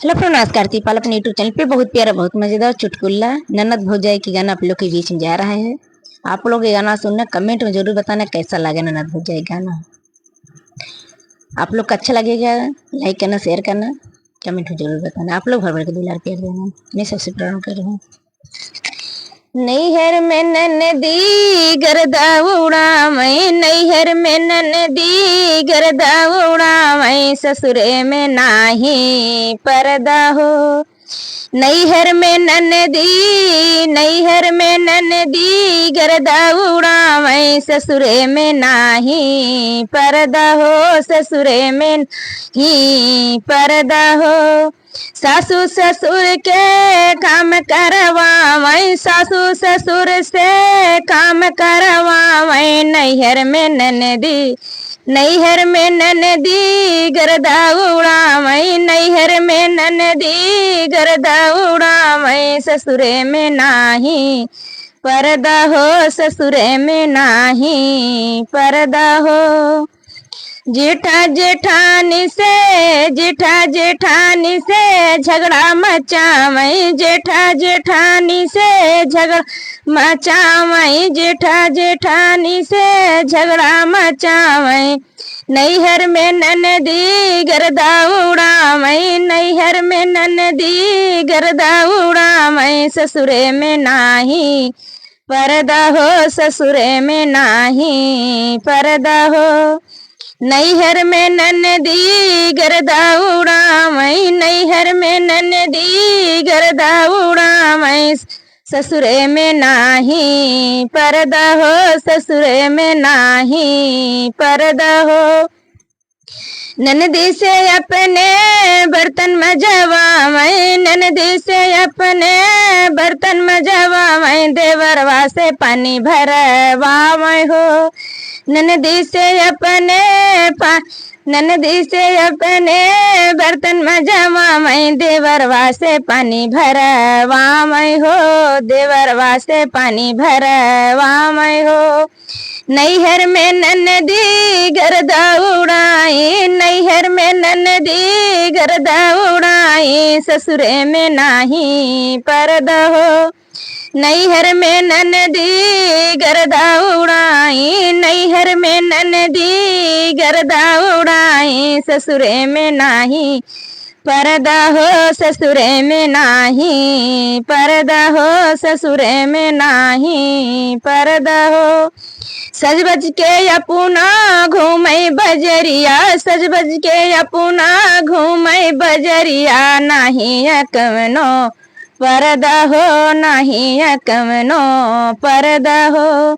Hello friend, नमस्कार। पाल अपने YouTube channel पे बहुत प्यारा, बहुत मजेदार चुटकुला ननद भौजाई की गाना आप लोग के बीच में जा रहा है। आप लोग ये गाना सुनना, कमेंट में जरूर बताना कैसा लगा ननद भौजाई गाना। आप लोग को अच्छा लगेगा, लाइक करना, शेयर करना, कमेंट में जरूर बताना। आप लोग भर भर के दुलार प्यार देना, मैं सबसे प्रार्थना कर रहा हूँ। नैहर में ननदी गरदा उड़ावै, नैहर में ननदी गरदा उड़ावै, ससुरे में नाही परदा हो। नैहर में ननदी, नैहर में ननदी गरदा उड़ावै, ससुरे में नाही परदा हो, ससुरे में ही परदा हो। सासू ससुर के काम करवावै, सासू ससुर से काम करवावै, नैहर में ननदी, नैहर में ननदी गरदा उड़ावै, नैहर में ननदी गरदा उड़ावै, ससुरे में नाही परदा हो, ससुरे में नाही परदा हो। जेठा जेठानी से, जेठा जेठानी से झगड़ा मचावै, जेठा जेठानी से झगड़ा मचावै, जेठा जेठानी से झगड़ा मचावै, नैहर में ननदी गरदा उड़ावै, नैहर में ननदी गरदा उड़ावै, ससुरे में नाही परदा हो, ससुरे में नाही परदा हो। नैहर में ननदी गरदा उड़ावै, नैहर में ननदी गरदा उड़ावै, ससुरे में नाही परदा हो, ससुरे में नाही परदा हो। ननदी से अपने बर्तन मजवावै, ननदी से अपने बर्तन मजवावै, देवरवा से पानी भरवावै हो। ननदी से अपने ननदी से अपने बर्तन मजवावै, देवरवा से पानी भरवावै हो, देवरवा से पानी भरवावै हो। नैहर में ननदी गरदा उड़ाई, नैहर में ननदी गरदा उड़ाई, ससुरे में नाही परदा हो। नैहर में ननदी गरदा उड़ाई, नैहर में ननदी गरदा उड़ाई, ससुरे में नाही परदा हो, ससुरे में नाही परदा हो, ससुरे में नाही परदा हो। सज बज के अपना घूमै बजरिया, सज बज के अपना घूमै बजरिया, नाही कवनो परदा हो, नाही कवनो परदा हो।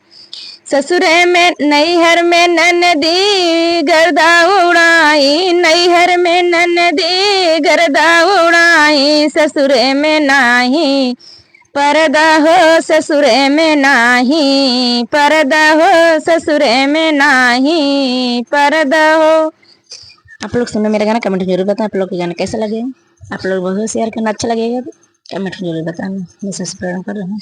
ससुरे में नैहर में ननदी गरदा उड़ाई, नैहर में ननदी गरदा उड़ाई, ससुरे में नाही परदा हो, ससुरे में नाही परदा हो, ससुरे में नाही परदा हो। आप लोग सुनो मेरा गाना, कमेंट में जरूर बताना आप लोग को गाना कैसा लगे। आप लोग बहुत शेयर करना, अच्छा लगेगा कमेंट में जरूर बताना। मैं सब्सक्राइब कर रहा हूँ।